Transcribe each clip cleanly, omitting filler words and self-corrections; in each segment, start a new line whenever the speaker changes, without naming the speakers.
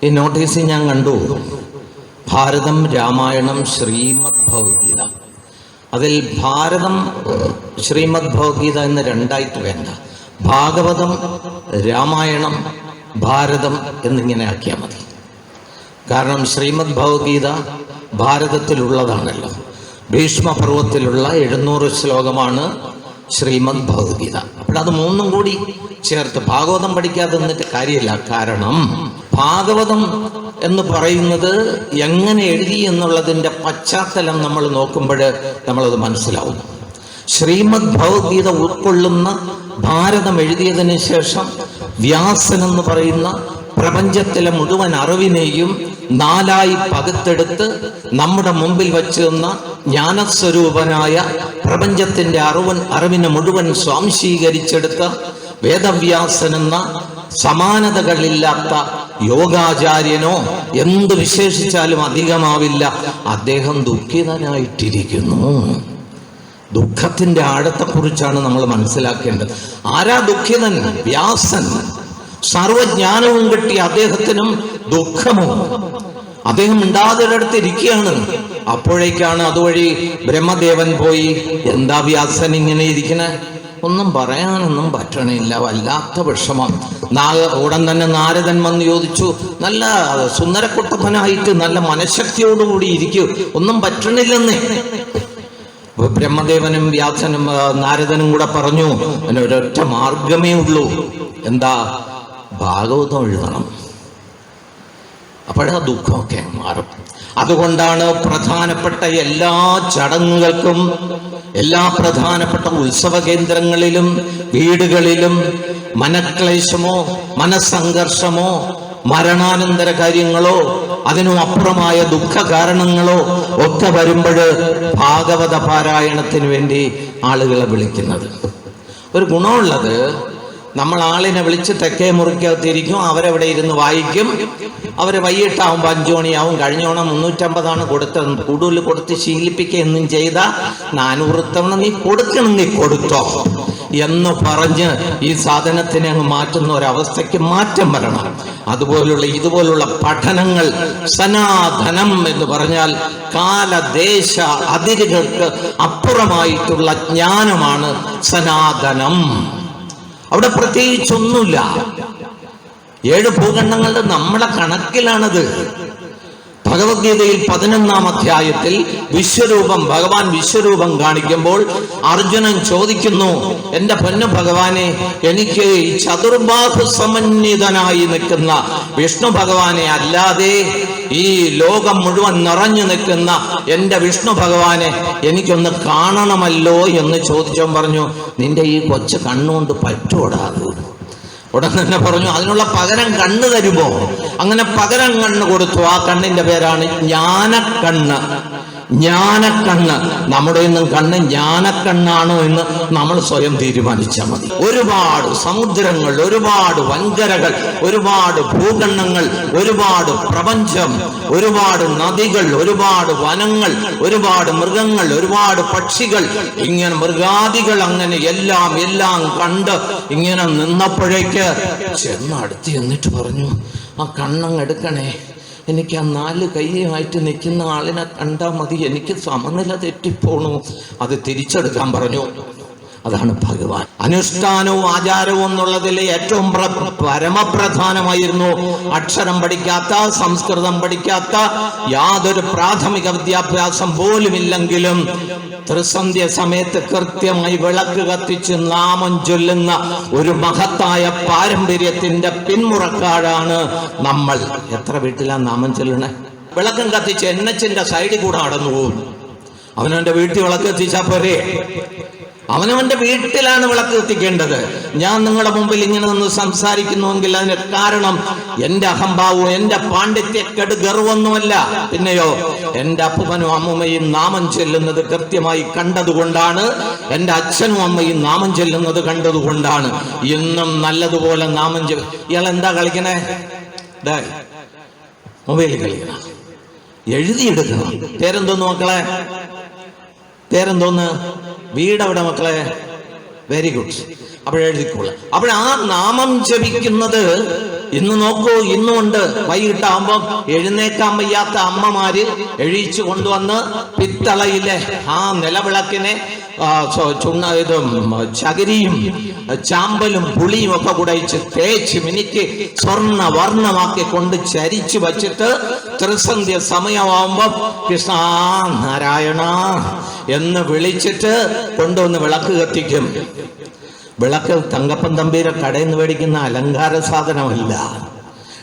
ഈ നോട്ടീസ് ഞാൻ കണ്ടു. ഭാരതം, രാമായണം, ശ്രീമദ് ഭഗവത്ഗീത. അതിൽ ഭാരതം, ശ്രീമദ് ഭഗവത്ഗീത എന്ന് രണ്ടായിട്ട് വേണ്ട. ഭാഗവതം, രാമായണം, ഭാരതം എന്നിങ്ങനെ ആക്കിയാൽ മതി. കാരണം ശ്രീമദ് ഭഗവത്ഗീത ഭാരതത്തിലുള്ളതാണല്ലോ. ഭീഷ്മപർവത്തിലുള്ള 700 ശ്ലോകമാണ് ശ്രീമദ് ഭഗവത്ഗീത. അപ്പോഴത് മൂന്നും കൂടി ചേർത്ത് ഭാഗവതം പഠിക്കാതെ നിന്നിട്ട് കാര്യമില്ല. കാരണം ഭാഗവതം എന്ന് പറയുന്നത് എങ്ങനെ എഴുതി എന്നുള്ളതിൻ്റെ പശ്ചാത്തലം നമ്മൾ നോക്കുമ്പോൾ നമ്മളത് മനസ്സിലാവും. ശ്രീമദ് ഭഗവത്ഗീത ഉൾക്കൊള്ളുന്ന ഭാരതം എഴുതിയതിന് ശേഷം വ്യാസൻ എന്ന് പറയുന്ന പ്രപഞ്ചത്തിലെ മുഴുവൻ അറിവിനെയും 4 പകുത്തെടുത്ത് നമ്മുടെ മുമ്പിൽ വച്ചു നിന്ന ജ്ഞാനസ്വരൂപനായ പ്രപഞ്ചത്തിന്റെ അറിവിനെ മുഴുവൻ സ്വാംശീകരിച്ചെടുത്ത വേദവ്യാസൻ എന്ന സമാനതകളില്ലാത്ത യോഗാചാര്യനോ എന്ത് വിശേഷിച്ചാലും അധികമാവില്ല. അദ്ദേഹം ദുഃഖിതനായിട്ടിരിക്കുന്നു. ദുഃഖത്തിന്റെ ആഴത്തെക്കുറിച്ചാണ് നമ്മൾ മനസ്സിലാക്കേണ്ടത്. ആരാ ദുഃഖിതൻ? വ്യാസൻ. സർവജ്ഞാനവും കിട്ടി അദ്ദേഹത്തിനും ദുഃഖമോ. അദ്ദേഹം ഉണ്ടാതിടത്ത് ഇരിക്കുകയാണ്. അപ്പോഴേക്കാണ് അതുവഴി ബ്രഹ്മദേവൻ പോയി, എന്താ വ്യാസൻ ഇങ്ങനെ ഇരിക്കണേ? ഒന്നും പറയാനൊന്നും പറ്റണില്ല, വല്ലാത്ത വിഷമം. ഉടൻ തന്നെ നാരദൻ വന്ന് ചോദിച്ചു, നല്ല സുന്ദരക്കുട്ടപ്പനായിട്ട് നല്ല മനഃശക്തിയോടുകൂടി ഇരിക്കൂ, ഒന്നും പറ്റണില്ലെന്നേ. ബ്രഹ്മദേവനും വ്യാസനും നാരദനും കൂടെ പറഞ്ഞു, അതിന് ഒരൊറ്റ മാർഗമേ ഉള്ളൂ. എന്താ? ഭാഗവതം എഴുതണം. അപ്പോഴാ ദുഃഖമൊക്കെ മാറും. അതുകൊണ്ടാണ് പ്രധാനപ്പെട്ട എല്ലാ ചടങ്ങുകൾക്കും, എല്ലാ പ്രധാനപ്പെട്ട ഉത്സവ കേന്ദ്രങ്ങളിലും വീടുകളിലും മനക്ലേശമോ മനസ്സംഘർഷമോ മരണാനന്തര കാര്യങ്ങളോ അതിനും അപ്പുറമായ ദുഃഖ കാരണങ്ങളോ ഒക്കെ വരുമ്പോൾ ഭാഗവത പാരായണത്തിന് വേണ്ടി ആളുകളെ വിളിക്കുന്നത്. ഒരു ഗുണമുള്ളത്, നമ്മൾ ആളിനെ വിളിച്ച് തെക്കേ മുറിക്കകത്തിരിക്കും, അവരെവിടെ ഇരുന്ന് വായിക്കും. അവർ വൈകിട്ടാവുമ്പോൾ 5 മണിയാവും. കഴിഞ്ഞോണം 350 കൊടുത്തത്, കൂടുതൽ കൊടുത്ത് ശീലിപ്പിക്കുകയൊന്നും ചെയ്ത 400 തവണ നീ കൊടുക്കണം, നീ കൊടുത്തോ എന്ന് പറഞ്ഞ് ഈ സാധനത്തിനെ അങ്ങ് മാറ്റുന്ന ഒരവസ്ഥയ്ക്ക് മാറ്റം വരണം. ഇതുപോലുള്ള പഠനങ്ങൾ, സനാതനം എന്ന് പറഞ്ഞാൽ കാലദേശ അതിരുകൾക്ക് അപ്പുറമായിട്ടുള്ള ജ്ഞാനമാണ് സനാതനം. അവിടെ പ്രത്യേകിച്ചൊന്നുമില്ല. 7 ഭൂഖണ്ഡങ്ങളുടെ നമ്മുടെ കണക്കിലാണത്. ഭഗവത്ഗീതയിൽ 11-ാം അധ്യായത്തിൽ ഭഗവാൻ വിശ്വരൂപം കാണിക്കുമ്പോൾ അർജുനൻ ചോദിക്കുന്നു, എന്റെ പൊന്നു ഭഗവാനെ, എനിക്ക് ഈ ചതുർബാഹു സമന്വിതനായി നിൽക്കുന്ന വിഷ്ണു ഭഗവാനെ അല്ലാതെ ഈ ലോകം മുഴുവൻ നിറഞ്ഞു നിൽക്കുന്ന എന്റെ വിഷ്ണു ഭഗവാനെ എനിക്കൊന്ന് കാണണമല്ലോ എന്ന് ചോദിച്ചവൻ പറഞ്ഞു, നിന്റെ ഈ കൊച്ചു കണ്ണുകൊണ്ട് പറ്റൂടാതെ. ഉടൻ തന്നെ പറഞ്ഞു, അതിനുള്ള പകരം കണ്ണ് തരുമോ? അങ്ങനെ പകരം കണ്ണ് കൊടുത്തു. ആ കണ്ണിന്റെ പേരാണ് ജ്ഞാനക്കണ്ണ്. ജ്ഞാനക്കണ്ണ്. നമ്മുടെ ഒന്നും കണ്ണ് ജ്ഞാനക്കണ്ണാണോ എന്ന് നമ്മൾ സ്വയം തീരുമാനിച്ചാൽ മതി. ഒരുപാട് സമുദ്രങ്ങൾ, ഒരുപാട് വൻകരകൾ, ഒരുപാട് ഭൂഖണ്ഡങ്ങൾ, ഒരുപാട് പ്രപഞ്ചം, ഒരുപാട് നദികൾ, ഒരുപാട് വനങ്ങൾ, ഒരുപാട് മൃഗങ്ങൾ, ഒരുപാട് പക്ഷികൾ, ഇങ്ങനെ മൃഗാദികൾ, അങ്ങനെ എല്ലാം കണ്ട് ഇങ്ങനെ നിന്നപ്പോഴേക്ക് ചെന്നടുത്ത് എന്നിട്ട് പറഞ്ഞു, ആ കണ്ണങ്ങ് എടുക്കണേ, എനിക്ക് ആ 4 കൈയുമായിട്ട് നിൽക്കുന്ന ആളിനെ കണ്ടാൽ മതി, എനിക്ക് സമനില തെറ്റിപ്പോണു, അത് തിരിച്ചെടുക്കാൻ പറഞ്ഞു. അതാണ് ഭഗവാൻ. അനുഷ്ഠാനവും ആചാരവും എന്നുള്ളതിൽ ഏറ്റവും പരമപ്രധാനമായിരുന്നു. അക്ഷരം പഠിക്കാത്ത, സംസ്കൃതം പഠിക്കാത്ത, യാതൊരു പ്രാഥമിക വിദ്യാഭ്യാസം പോലുമില്ലെങ്കിലും ത്രിസന്ധ്യ സമയത്ത് കൃത്യമായി വിളക്ക് കത്തിച്ച് നാമം ചൊല്ലുന്ന ഒരു മഹത്തായ പാരമ്പര്യത്തിന്റെ പിന്മുറക്കാരാണ് നമ്മൾ. എത്ര വീട്ടിലാണ് നാമം ചൊല്ലണേ? വിളക്കം കത്തിച്ച് NH-ന്റെ സൈഡിൽ കൂടെ നടന്നു പോകും. അവനവന്റെ വീട്ടിൽ വിളക്ക് കത്തിച്ചാൽ പോരെ? അവനവന്റെ വീട്ടിലാണ് വിളക്ക് കത്തിക്കേണ്ടത്. ഞാൻ നിങ്ങളുടെ മുമ്പിൽ ഇങ്ങനെ നിന്ന് സംസാരിക്കുന്നുവെങ്കിൽ അതിന് കാരണം എന്റെ അഹംഭാവവും എന്റെ പാണ്ഡിത്യക്കെട് ഗർവൊന്നുമല്ല. പിന്നെയോ, എന്റെ അപ്പനും അമ്മയും നാമം ചെല്ലുന്നത് കൃത്യമായി കണ്ടതുകൊണ്ടാണ്. എന്റെ അച്ഛനും അമ്മയും നാമം ചെല്ലുന്നത് കണ്ടതുകൊണ്ടാണ്. ഇന്നും നല്ലതുപോലെ നാമം ഇയാൾ എന്താ കളിക്കണേ? മൊബൈലിൽ കളിക്കണം, എഴുതിയെടുക്കണം. പേരെന്തോന്ന് മക്കളെ? പേരെന്തോന്ന്? വീടെവിടെ മക്കളെ? Very good. അപ്പോഴെഴുതിക്കോളാം. അപ്പോൾ ആ നാമം ജപിക്കുന്നത് ഇന്ന് നോക്കൂ, ഇന്നുമുണ്ട്. വൈകിട്ടാകുമ്പം എഴുന്നേക്കാൻ വയ്യാത്ത അമ്മമാര് എഴീച്ചു കൊണ്ടുവന്ന് പിത്തളയിലെ ആ നിലവിളക്കിനെ ചകിരിയും ചാമ്പലും പുളിയും ഒക്കെ കുടയിച്ച് തേച്ച് മിനിക്ക് സ്വർണ്ണ വർണ്ണമാക്കി കൊണ്ട് ചരിച്ചു വച്ചിട്ട് ത്രിസന്ധ്യ സമയമാവുമ്പം കൃഷ്ണ നാരായണ എന്ന് വിളിച്ചിട്ട് കൊണ്ടുവന്ന് വിളക്ക് കത്തിക്കും. വിളക്ക് തങ്കപ്പൻ തമ്പീരെ കടയിൽ നിന്ന് മേടിക്കുന്ന അലങ്കാര സാധനമല്ല.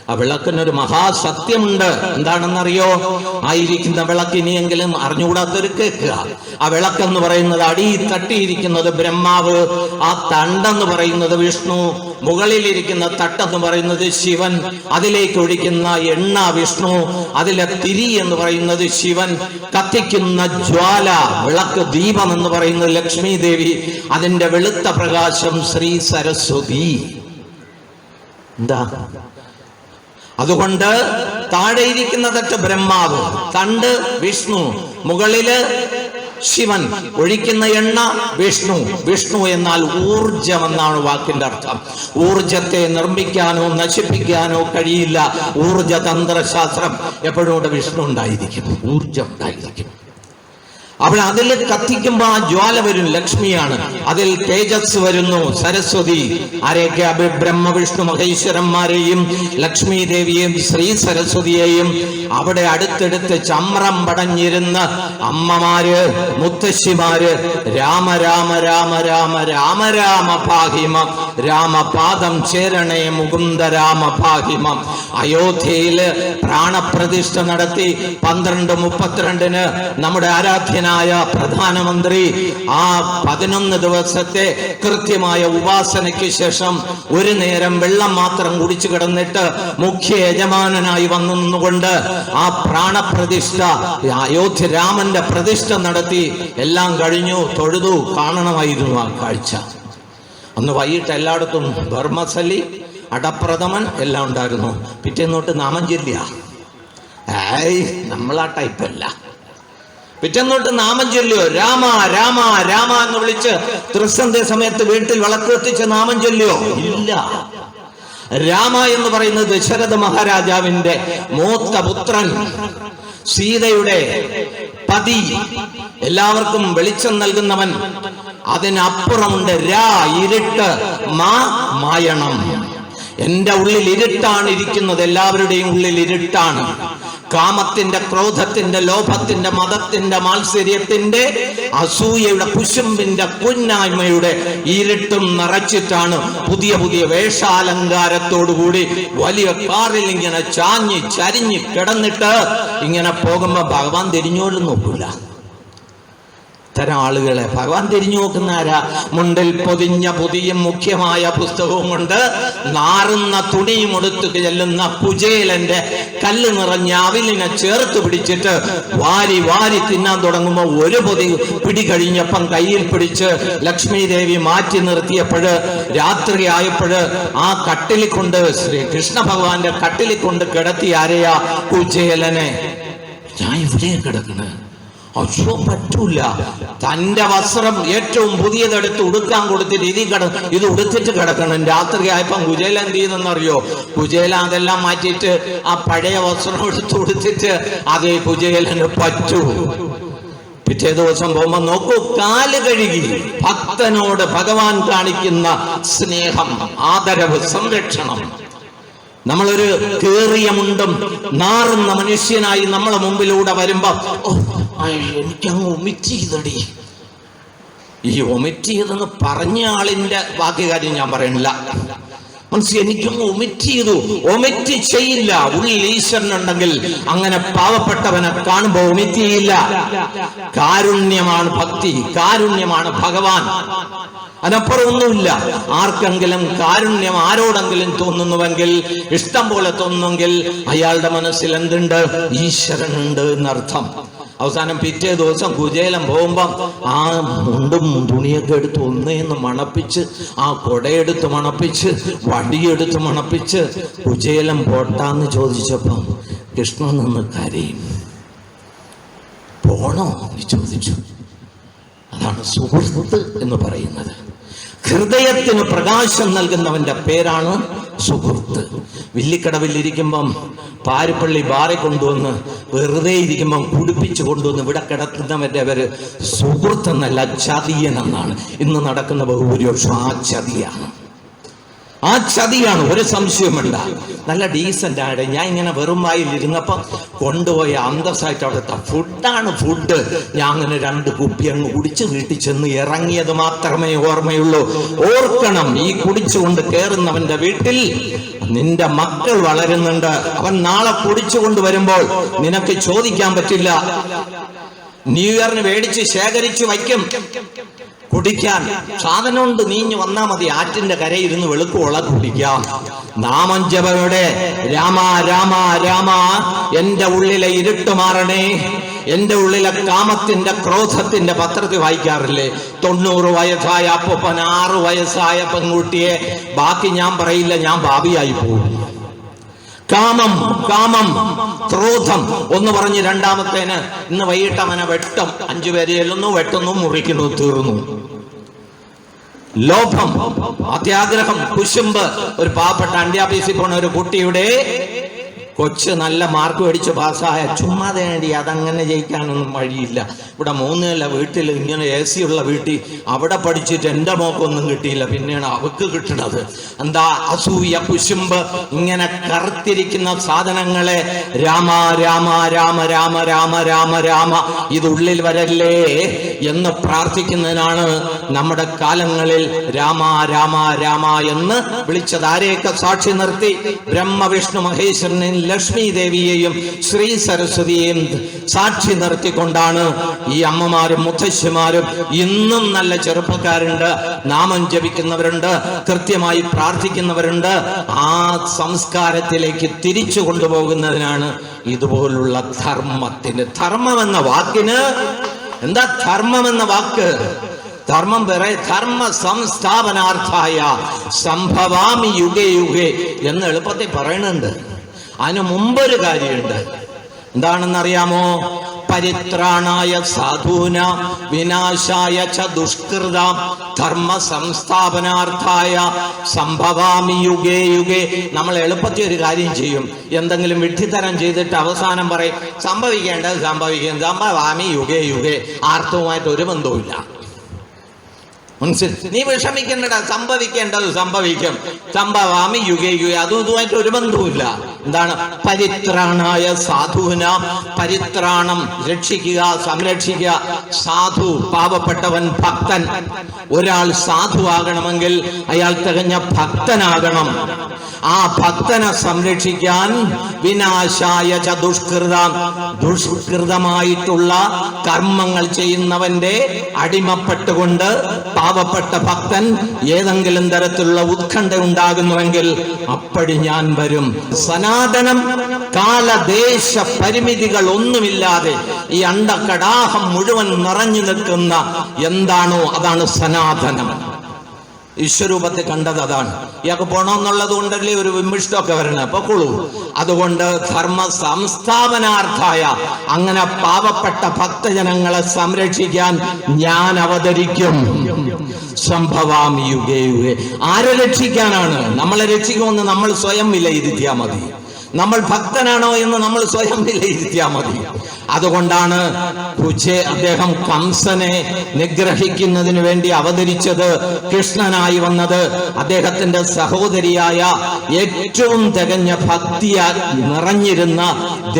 ആ വിളക്കിനൊരു മഹാസത്യമുണ്ട്. എന്താണെന്നറിയോ? ആയിരിക്കുന്ന വിളക്ക് ഇനിയെങ്കിലും അറിഞ്ഞുകൂടാത്തൊരു കേൾക്കുക. ആ വിളക്കെന്ന് പറയുന്നത് അടിയിൽ തട്ടിയിരിക്കുന്നത് ബ്രഹ്മാവ്, ആ തണ്ടെന്ന് പറയുന്നത് വിഷ്ണു, മുകളിലിരിക്കുന്ന തട്ടെന്ന് പറയുന്നത് ശിവൻ, അതിലേക്ക് ഒഴിക്കുന്ന എണ്ണ വിഷ്ണു, അതിലെ തിരി എന്ന് പറയുന്നത് ശിവൻ, കത്തിക്കുന്ന ജ്വാല വിളക്ക് ദീപം എന്ന് പറയുന്നത് ലക്ഷ്മി ദേവി, അതിന്റെ വെളുത്ത പ്രകാശം ശ്രീ സരസ്വതി. എന്താ? അതുകൊണ്ട് താഴെയിരിക്കുന്ന തട്ട് ബ്രഹ്മാവ്, തണ്ട് വിഷ്ണു, മുകളില് ശിവൻ, ഒഴിക്കുന്ന എണ്ണ വിഷ്ണു. വിഷ്ണു എന്നാൽ ഊർജം എന്നാണ് വാക്കിന്റെ അർത്ഥം. ഊർജത്തെ നിർമ്മിക്കാനോ നശിപ്പിക്കാനോ കഴിയില്ല. ഊർജ തന്ത്രശാസ്ത്രം എപ്പോഴും ഇവിടെ വിഷ്ണു ഉണ്ടായിരിക്കും, ഊർജം ഉണ്ടായിരിക്കും. അപ്പോൾ അതിൽ കത്തിക്കുമ്പോ ആ ജ്വാല വരും, ലക്ഷ്മിയാണ്. അതിൽ തേജസ് വരുന്നു, സരസ്വതി. ആരെയൊക്കെ? ബ്രഹ്മ വിഷ്ണു മഹേശ്വരന്മാരെയും ലക്ഷ്മി ദേവിയെയും ശ്രീ സരസ്വതിയെയും അവിടെ അടുത്തെടുത്ത് ചമ്രം പടഞ്ഞിരുന്ന അമ്മമാര്, മുത്തശ്ശിമാര് രാമ രാമ രാമ രാമ രാമ രാമ പാഹിമ രാമപാദം ചേരണേ മുകുന്ദ രാമ പാഹിമ. അയോധ്യയില് പ്രാണപ്രതിഷ്ഠ നടത്തി 12:32 നമ്മുടെ ആരാധ്യനായ പ്രധാനമന്ത്രി ആ 11 ദിവസത്തെ കൃത്യമായ ഉപാസനയ്ക്ക് ശേഷം ഒരു നേരം വെള്ളം മാത്രം കുടിച്ചു കിടന്നിട്ട് മുഖ്യ യജമാനനായി വന്നു നിന്നുകൊണ്ട് ആ പ്രാണപ്രതിഷ്ഠ, അയോധ്യ രാമന്റെ പ്രതിഷ്ഠ നടത്തി. എല്ലാം കഴിഞ്ഞു, തൊഴുതു. കാണണമായിരുന്നു ആ കാഴ്ച. അന്ന് വൈകിട്ട് എല്ലായിടത്തും ബർമസലി, അടപ്രഥമൻ എല്ലാം ഉണ്ടായിരുന്നു. പിറ്റേന്നോട്ട് നാമം ചൊല്ലിയ നമ്മളാ ടൈപ്പല്ല. പിറ്റേന്നോട്ട് നാമം ചൊല്ലിയോ? രാമ രാമ രാമ എന്ന് വിളിച്ച് ത്രിസന്ധ്യ സമയത്ത് വീട്ടിൽ വിളക്ക് കത്തിച്ച് നാമം ചൊല്ലിയോ? ഇല്ല. രാമ എന്ന് പറയുന്നത് ദശരഥ മഹാരാജാവിന്റെ മൂത്ത പുത്രൻ, സീതയുടെ പതി, എല്ലാവർക്കും വെളിച്ചം നൽകുന്നവൻ. അതിനപ്പുറമുണ്ട് രാ, ഇരുട്ട്, മായണം. എന്റെ ഉള്ളിൽ ഇരുട്ടാണ് ഇരിക്കുന്നത്, എല്ലാവരുടെയും ഉള്ളിൽ ഇരുട്ടാണ്. കാമത്തിന്റെ, ക്രോധത്തിന്റെ, ലോഭത്തിന്റെ, മതത്തിന്റെ, മാത്സര്യത്തിന്റെ, അസൂയയുടെ, കുശുമ്പിന്റെ, കുന്നായ്മയുടെ ഇരുട്ടും നിറച്ചിട്ടാണ് പുതിയ പുതിയ വേഷാലങ്കാരത്തോടുകൂടി വലിയ കാറിൽ ഇങ്ങനെ ചാഞ്ഞ് ചരിഞ്ഞ് കിടന്നിട്ട് ഇങ്ങനെ പോകുമ്പോ ഭഗവാൻ തിരിഞ്ഞോലും നോക്കൂല. ഇത്തരം ആളുകളെ ഭഗവാൻ തിരിഞ്ഞു നോക്കുന്ന ആരാ? മുണ്ടിൽ പൊതിഞ്ഞ പുതിയ മുഖ്യമായ പുസ്തകവും കൊണ്ട് നാറുന്ന തുണിയും എടുത്തു ചെല്ലുന്ന കുചേലന്റെ കല്ല് നിറഞ്ഞ അവിലിനെ ചേർത്ത് പിടിച്ചിട്ട് വാരി വാരി തിന്നാൻ തുടങ്ങുമ്പോൾ ഒരു പിടി കഴിഞ്ഞപ്പം കയ്യിൽ പിടിച്ച് ലക്ഷ്മി ദേവി മാറ്റി നിർത്തിയപ്പോഴ് രാത്രി ആയപ്പോഴ് ആ കട്ടിലിൽ കൊണ്ട്, ശ്രീ കൃഷ്ണ ഭഗവാന്റെ കട്ടിലിൽ കൊണ്ട് കിടത്തി ആരെയാ? കുചേലനെ. ഞാൻ ഇവിടെ കിടക്കണേ, അയ്യോ പറ്റൂല. തന്റെ വസ്ത്രം ഏറ്റവും പുതിയതെടുത്ത് ഉടുക്കാൻ കൊടുത്തിട്ട് ഇത് ഉടുത്തിട്ട് കിടക്കണം. രാത്രി ആയപ്പം കുചേല എന്ത് ചെയ്യുന്നറിയോ? കുചേല അതെല്ലാം മാറ്റിയിട്ട് ആ പഴയ വസ്ത്രം എടുത്ത് ഉടുത്തിട്ട് അതേ കുചേലന് പറ്റൂ. പിറ്റേ ദിവസം പോകുമ്പോ നോക്കൂ, കാല് കഴുകി. ഭക്തനോട് ഭഗവാൻ കാണിക്കുന്ന സ്നേഹം, ആദരവ്, സംരക്ഷണം. നമ്മളൊരു കേറിയ മുണ്ടും നാറുന്ന മനുഷ്യനായി നമ്മളെ മുമ്പിലൂടെ വരുമ്പോ എനിക്കങ്ങ് ഒമിറ്റ് ചെയ്തടി. ഈ ഒമിറ്റ് ചെയ്തെന്ന് പറഞ്ഞ ആളിന്റെ ബാക്കി കാര്യം ഞാൻ പറയണില്ല. മനസ്സിൽ എനിക്കൊന്ന് ഒമിറ്റ് ചെയ്തു. ഒമിറ്റ് ചെയ്യില്ല. ഉള്ളിൽ ഈശ്വരനുണ്ടെങ്കിൽ അങ്ങനെ പാവപ്പെട്ടവനെ കാണുമ്പോ ഒമിറ്റ് ചെയ്യില്ല. കാരുണ്യമാണ് ഭക്തി, കാരുണ്യമാണ് ഭഗവാൻ. അതിനപ്പുറം ഒന്നുമില്ല. ആർക്കെങ്കിലും കാരുണ്യം ആരോടെങ്കിലും തോന്നുന്നുവെങ്കിൽ, ഇഷ്ടം പോലെ തോന്നുമെങ്കിൽ അയാളുടെ മനസ്സിൽ എന്തുണ്ട്? ഈശ്വരനുണ്ട് എന്നർത്ഥം. അവസാനം പിറ്റേ ദിവസം കുചേലം പോകുമ്പം ആ മുണ്ടും തുണിയൊക്കെ എടുത്ത് ഒന്നേന്ന് മണപ്പിച്ച്, ആ കൊടയെടുത്ത് മണപ്പിച്ച്, വടിയെടുത്ത് മണപ്പിച്ച്, കുചേലം പോട്ടാന്ന് ചോദിച്ചപ്പം കൃഷ്ണൻ നിന്ന് കരയും. പോണോ എന്ന് ചോദിച്ചു. അതാണ് സുഹൃത്ത് എന്ന് പറയുന്നത്. ഹൃദയത്തിന് പ്രകാശം നൽകുന്നവന്റെ പേരാണ് സുഹൃത്ത്. വില്ലിക്കടവിലിരിക്കുമ്പം പാരിപ്പള്ളി ബാറെ കൊണ്ടുവന്ന് വെറുതെ ഇരിക്കുമ്പം കുടിപ്പിച്ചു കൊണ്ടുവന്ന് ഇവിടെ കിടക്കുന്നവന്റെ പേര് സുഹൃത്ത് എന്നല്ല, ചതിയൻ എന്നാണ്. ഇന്ന് നടക്കുന്ന ബഹുഭൂരിപക്ഷം ആ ചതിയാണ്, ഒരു സംശയമുണ്ട. നല്ല ഡീസൻ്റ് ആയിട്ട് ഞാൻ ഇങ്ങനെ വെറും വായിലിരുന്നപ്പോൾ കൊണ്ടുപോയ അന്തസ്സായിട്ട് അവിടുത്തെ ഫുഡ് ഞാൻ അങ്ങനെ 2 കുപ്പി അങ്ങ് കുടിച്ച് വീട്ടിൽ ചെന്ന് ഇറങ്ങിയത് മാത്രമേ ഓർമ്മയുള്ളൂ. ഓർക്കണം, ഈ കുടിച്ചുകൊണ്ട് കയറുന്നവന്റെ വീട്ടിൽ നിന്റെ മക്കൾ വളരുന്നുണ്ട്. അവൻ നാളെ കുടിച്ചുകൊണ്ട് വരുമ്പോൾ നിനക്ക് ചോദിക്കാൻ പറ്റില്ല. ന്യൂ ഇയറിന് മേടിച്ച് ശേഖരിച്ചു വയ്ക്കും. കുടിക്കാൻ സാധനമുണ്ട്, നീഞ്ഞു വന്നാ മതി. ആറ്റിന്റെ കരയിരുന്ന് വെളുക്കുവോള കുടിക്കാം. നാമം ജപയുടെ രാമ രാമ രാമ, എന്റെ ഉള്ളിലെ ഇരുട്ട് മാറണേ, എന്റെ ഉള്ളിലെ കാമത്തിന്റെ ക്രോധത്തിന്റെ പത്രത്തിൽ വായിക്കാറില്ലേ, 90 വയസ്സായ അപ്പൂപ്പൻ 6 വയസ്സായ പെൺകുട്ടിയെ, ബാക്കി ഞാൻ പറയില്ല, ഞാൻ ഭാവിയായി പോകും. കാമം കാമം ക്രോധം ഒന്ന് പറഞ്ഞ് രണ്ടാമത്തേന് ഇന്ന് വൈകിട്ട് അവനെ വെട്ടും. 5 പേര് ചെല്ലുന്നു, വെട്ടുന്നു, മുറിക്കുന്നു, തീർന്നു. ലോഭം, അത്യാഗ്രഹം, കുശുമ്പ്. ഒരു പാവപ്പെട്ട അന്ത്യാപീസിൽ പോണ ഒരു കുട്ടിയുടെ കൊച്ച് നല്ല മാർക്ക് മേടിച്ച് പാസ്സായ, ചുമ്മാ വേണ്ടി അതങ്ങനെ ജയിക്കാനൊന്നും വഴിയില്ല. ഇവിടെ 3 നില വീട്ടിൽ ഇങ്ങനെ AC ഉള്ള വീട്ടിൽ അവിടെ പഠിച്ചിട്ട് എൻ്റെ മോക്കൊന്നും കിട്ടിയില്ല. പിന്നെയാണ് അവക്ക് കിട്ടുന്നത്. എന്താ? അസൂയ, കുശുമ്പ്, ഇങ്ങനെ കറുത്തിരിക്കുന്ന സാധനങ്ങളെ രാമ രാമ രാമ രാമ രാമ രാമ രാമ ഇതുള്ളിൽ വരല്ലേ എന്ന് പ്രാർത്ഥിക്കുന്നതിനാണ് നമ്മുടെ കാലങ്ങളിൽ രാമ രാമ രാമ എന്ന് വിളിച്ചത്. ആരെയൊക്കെ സാക്ഷി നിർത്തി? ബ്രഹ്മ വിഷ്ണു മഹേശ്വരനെയും ലക്ഷ്മി ദേവിയെയും ശ്രീ സരസ്വതിയെയും സാക്ഷി നിർത്തിക്കൊണ്ടാണ് ഈ അമ്മമാരും മുത്തശ്ശിമാരും. ഇന്നും നല്ല ചെറുപ്പക്കാരുണ്ട്, നാമം ജപിക്കുന്നവരുണ്ട്, കൃത്യമായി പ്രാർത്ഥിക്കുന്നവരുണ്ട്. ആ സംസ്കാരത്തിലേക്ക് തിരിച്ചു കൊണ്ടുപോകുന്നതിനാണ് ഇതുപോലുള്ള ധർമ്മത്തിന്. ധർമ്മം എന്ന വാക്കിന് എന്താ? ധർമ്മം എന്ന വാക്ക് ധർമ്മം വേറെ, ധർമ്മ സംസ്ഥാപനാർത്ഥായ സംഭവാമി യുഗേ യുഗേ എന്ന് എളുപ്പത്തിൽ പറയുന്നുണ്ട്. അതിനു മുമ്പൊരു കാര്യമുണ്ട്. എന്താണെന്നറിയാമോ? പരിത്രാണായ സാധൂന വിനാശായ ച ദുഷ്കൃത ധർമ്മ സംസ്ഥാപനാർത്ഥായ സംഭവാമി യുഗേ യുഗേ. നമ്മൾ എളുപ്പത്തിൽ ഒരു കാര്യം ചെയ്യും, എന്തെങ്കിലും വിഡ്ഢിത്തരം ചെയ്തിട്ട് അവസാനം പറയും സംഭവിക്കേണ്ടത് സംഭവിക്കും, സംഭവാമി യുഗേ യുഗേ. ആർത്തവുമായിട്ട് ഒരു ബന്ധവുമില്ല. മനസ്സിൽ നീ വിഷമിക്കേണ്ടടാ, സംഭവിക്കേണ്ടത് സംഭവിക്കും, സംഭവാമി യുഗേ യുഗേ. അതും ഇതുമായിട്ട് ഒരു ബന്ധവുമില്ല. എന്താണ്? പരിത്രാണായ സാധൂന, പരിത്രാണം രക്ഷിക്കുക, സംരക്ഷിക്കുക. സാധു പാവപ്പെട്ടവൻ, ഭക്തൻ. ഒരാൾ സാധുവാകണമെങ്കിൽ അയാൾ തികഞ്ഞ ഭക്തനാകണം. ആ ഭക്തനെ സംരക്ഷിക്കാൻ വിനാശായ ച ദുഷ്കൃത, ദുഷ്കൃതമായിട്ടുള്ള കർമ്മങ്ങൾ ചെയ്യുന്നവന്റെ അടിമപ്പെട്ടുകൊണ്ട് പാവപ്പെട്ട ഭക്തൻ ഏതെങ്കിലും തരത്തിലുള്ള ഉത്കണ്ഠ ഉണ്ടാകുന്നുവെങ്കിൽ അപ്പടി ഞാൻ വരും. സനാതനം കാലദേശ പരിമിതികൾ ഒന്നുമില്ലാതെ ഈ അണ്ടകടാഹം മുഴുവൻ നിറഞ്ഞു നിൽക്കുന്ന എന്താണോ അതാണ് സനാതനം. ഈശ്വരൂപത്തിൽ കണ്ടത് അതാണ്. ഇയാൾക്ക് പോണമെന്നുള്ളത് കൊണ്ടല്ലേ ഒരു വിമിഷ്ടമൊക്കെ വരണേ, പൊക്കോളൂ. അതുകൊണ്ട് ധർമ്മ സംസ്ഥാപനാർത്ഥായ, അങ്ങനെ പാവപ്പെട്ട ഭക്തജനങ്ങളെ സംരക്ഷിക്കാൻ ഞാൻ അവതരിക്കും. സംഭവാമി യുഗേ യുഗേ. ആരെ രക്ഷിക്കാനാണ്? നമ്മളെ രക്ഷിക്കുമെന്ന് നമ്മൾ സ്വയം വിലയിരുത്തിയാൽ മതി. നമ്മൾ ഭക്തനാണോ എന്ന് നമ്മൾ സ്വയം വിലയിരുത്തിയാൽ മതി. അതുകൊണ്ടാണ് അദ്ദേഹം കംസനെ നിഗ്രഹിക്കുന്നതിന് വേണ്ടി അവതരിച്ചത്, കൃഷ്ണനായി വന്നത്. അദ്ദേഹത്തിന്റെ സഹോദരിയായ ഏറ്റവും തികഞ്ഞ ഭക്തിയാൽ നിറഞ്ഞിരുന്ന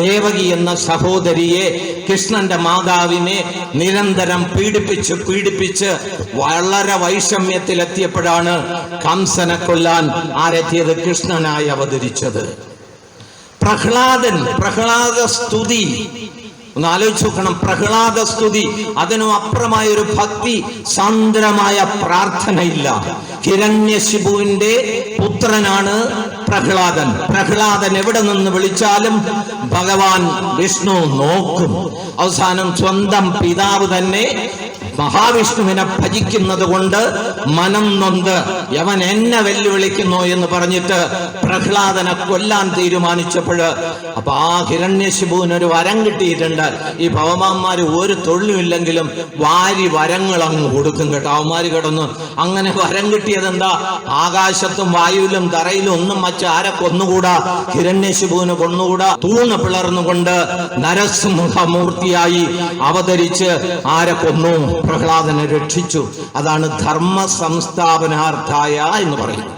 ദേവകി എന്ന സഹോദരിയെ, കൃഷ്ണന്റെ മാതാവിനെ നിരന്തരം പീഡിപ്പിച്ച് വളരെ വൈഷമ്യത്തിലെത്തിയപ്പോഴാണ് കംസനെ കൊല്ലാൻ ആരെത്തിയത്? കൃഷ്ണനായി അവതരിച്ചത്. പ്രഹ്ലാദ സ്തുതി ഒന്ന് ആലോചിച്ച് നോക്കണം. പ്രഹ്ലാദ സ്തുതി, അതിനും അപ്പുറമായ ഒരു ഭക്തി സാന്ദ്രമായ പ്രാർത്ഥനയില്ല. ഹിരണ്യശിബുവിന്റെ പുത്രനാണ് പ്രഹ്ലാദൻ. പ്രഹ്ലാദൻ എവിടെ നിന്ന് വിളിച്ചാലും ഭഗവാൻ വിഷ്ണു നോക്കും. അവസാനം സ്വന്തം പിതാവ് തന്നെ മഹാവിഷ്ണുവിനെ ഭജിക്കുന്നത് കൊണ്ട് മനം നൊന്ത് യവൻ എന്നെ വെല്ലുവിളിക്കുന്നു എന്ന് പറഞ്ഞിട്ട് പ്രഹ്ലാദനെ കൊല്ലാൻ തീരുമാനിച്ചപ്പോൾ അപ്പൊ ആ ഹിരണ്യശിപുവിനൊരു വരം കിട്ടിയിട്ടുണ്ട്. ഈ ഭവമാന്മാര് ഒരു തൊഴിലുമില്ലെങ്കിലും വാരി വരങ്ങളങ്ങ് കൊടുക്കും കേട്ടോ. അവന്മാര് കിടന്നു അങ്ങനെ വരം കിട്ടിയത് എന്താ? ആകാശത്തും വായുവിലും തറയിലും ഒന്നും വച്ച് ആരെ കൊന്നുകൂടാ, ഹിരണ്യശിപുവിന് കൊന്നുകൂടാ. തൂണ് പിളർന്നുകൊണ്ട് നരസിംഹമൂർത്തിയായി അവതരിച്ച് ആരെ കൊന്നു? പ്രഹ്ലാദനെ രക്ഷിച്ചു. അതാണ് ധർമ്മ സംസ്ഥാപനാർത്ഥായ എന്ന് പറയുന്നത്.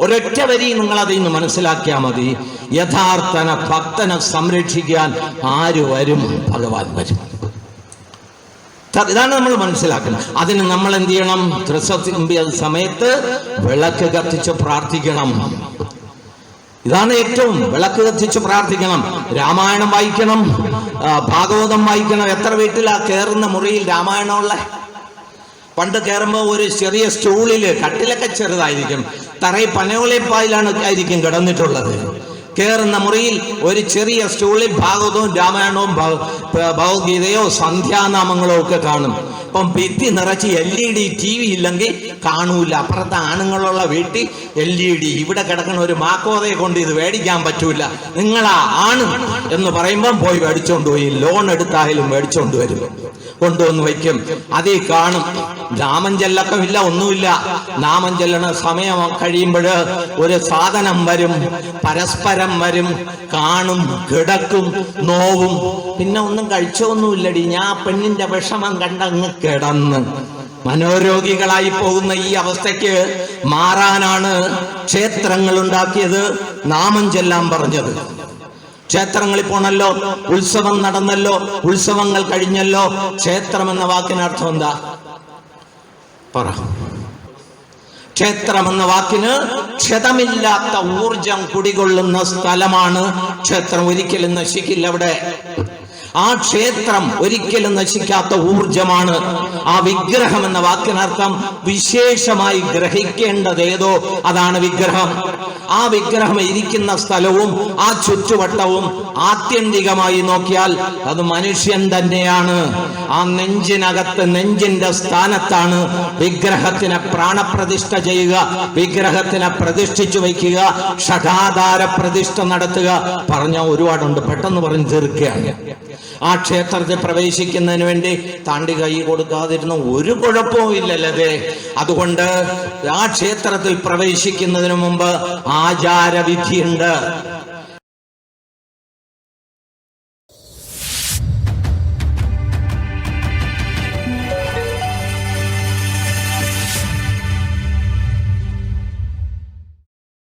ഒരൊറ്റ വരി നിങ്ങൾ അതിൽ നിന്ന് മനസ്സിലാക്കിയാൽ മതി. യഥാർത്ഥന ഭക്തനെ സംരക്ഷിക്കാൻ ആര് വരും? ഭഗവാൻ വരും. ഇതാണ് നമ്മൾ മനസ്സിലാക്കുന്നത്. അതിന് നമ്മൾ എന്ത് ചെയ്യണം? ത്രിസന്ധ്യ സമയത്ത് വിളക്ക് കത്തിച്ച് പ്രാർത്ഥിക്കണം. ഇതാണ് ഏറ്റവും. വിളക്ക് കത്തിച്ച് പ്രാർത്ഥിക്കണം, രാമായണം വായിക്കണം, ഭാഗവതം വായിക്കണം. എത്ര വീട്ടിലാ കയറുന്ന മുറിയിൽ രാമായണമുള്ള? പണ്ട് കയറുമ്പോൾ ഒരു ചെറിയ സ്റ്റൂളില്, കട്ടിലൊക്കെ ചെറുതായിരിക്കും, തറയിൽ പനയോളപ്പായിലാണ് ആയിരിക്കും കിടന്നിട്ടുള്ളത്. കയറുന്ന മുറിയിൽ ഒരു ചെറിയ സ്റ്റൂളിൽ ഭാഗവതവും രാമായണവും ഭഗവത്ഗീതയോ സന്ധ്യാനാമങ്ങളോ ഒക്കെ കാണും. ഇപ്പം ഭിത്തി നിറച്ച് LED TV ഇല്ലെങ്കിൽ കാണൂല. അപ്പുറത്തെ ആണുങ്ങളുള്ള വീട്ടിൽ LED. ഇവിടെ കിടക്കുന്ന ഒരു മാക്കോതയെ കൊണ്ട് ഇത് മേടിക്കാൻ പറ്റൂല. നിങ്ങളാ ആണ് എന്ന് പറയുമ്പം പോയി മേടിച്ചോണ്ട് പോയി, ലോൺ എടുത്തായാലും മേടിച്ചോണ്ട് വരും, കൊണ്ടുവന്ന് വയ്ക്കും. അതിൽ കാണും. നാമം ചെല്ലക്കമില്ല, ഒന്നുമില്ല. നാമം ചെല്ലണ സമയം കഴിയുമ്പോൾ ഒരു സാധനം വരും, പരസ്പരം വരും, കാണും, കിടക്കും, നോവും. പിന്നെ ഒന്നും കഴിച്ചൊന്നുമില്ലടി, ഞാൻ പെണ്ണിന്റെ വിഷമം കണ്ടങ്ങ് കിടന്ന്. മനോരോഗികളായി പോകുന്ന ഈ അവസ്ഥയ്ക്ക് മാറാനാണ് ക്ഷേത്രങ്ങൾ ഉണ്ടാക്കിയത്, നാമം ചെല്ലാൻ പറഞ്ഞത്. ക്ഷേത്രങ്ങളിൽ പോണല്ലോ, ഉത്സവം നടന്നല്ലോ, ഉത്സവങ്ങൾ കഴിഞ്ഞല്ലോ. ക്ഷേത്രം എന്ന വാക്കിനർത്ഥം എന്താ? പറ. ക്ഷേത്രം എന്ന വാക്കിന് ക്ഷതമില്ലാത്ത ഊർജം കുടികൊള്ളുന്ന സ്ഥലമാണ് ക്ഷേത്രം. ഒരിക്കലും നശിക്കില്ല അവിടെ. ആ ക്ഷേത്രം ഒരിക്കലും നശിക്കാത്ത ഊർജമാണ്. ആ വിഗ്രഹം എന്ന വാക്കിനർത്ഥം വിശേഷമായി ഗ്രഹിക്കേണ്ടതേതോ അതാണ് വിഗ്രഹം. ആ വിഗ്രഹം ഇരിക്കുന്ന സ്ഥലവും ആ ചുറ്റുവട്ടവും ആത്യന്തികമായി നോക്കിയാൽ അത് മനുഷ്യൻ തന്നെയാണ്. ആ നെഞ്ചിനകത്ത്, നെഞ്ചിന്റെ സ്ഥാനത്താണ് വിഗ്രഹത്തിനെ പ്രാണപ്രതിഷ്ഠ ചെയ്യുക, വിഗ്രഹത്തിനെ പ്രതിഷ്ഠിച്ചു വയ്ക്കുക, ഷഠാധാര പ്രതിഷ്ഠ നടത്തുക. പറഞ്ഞ ഒരുപാടുണ്ട്, പെട്ടെന്ന് പറഞ്ഞു തീർക്കുകയാണ്. ആ ക്ഷേത്രത്തിൽ പ്രവേശിക്കുന്നതിന് വേണ്ടി താണ്ടി കൈ കൊടുക്കാതിരുന്ന ഒരു കുഴപ്പവും ഇല്ലല്ലേ. അതുകൊണ്ട് ആ ക്ഷേത്രത്തിൽ പ്രവേശിക്കുന്നതിന് മുമ്പ് ആചാരവിധിയുണ്ട്.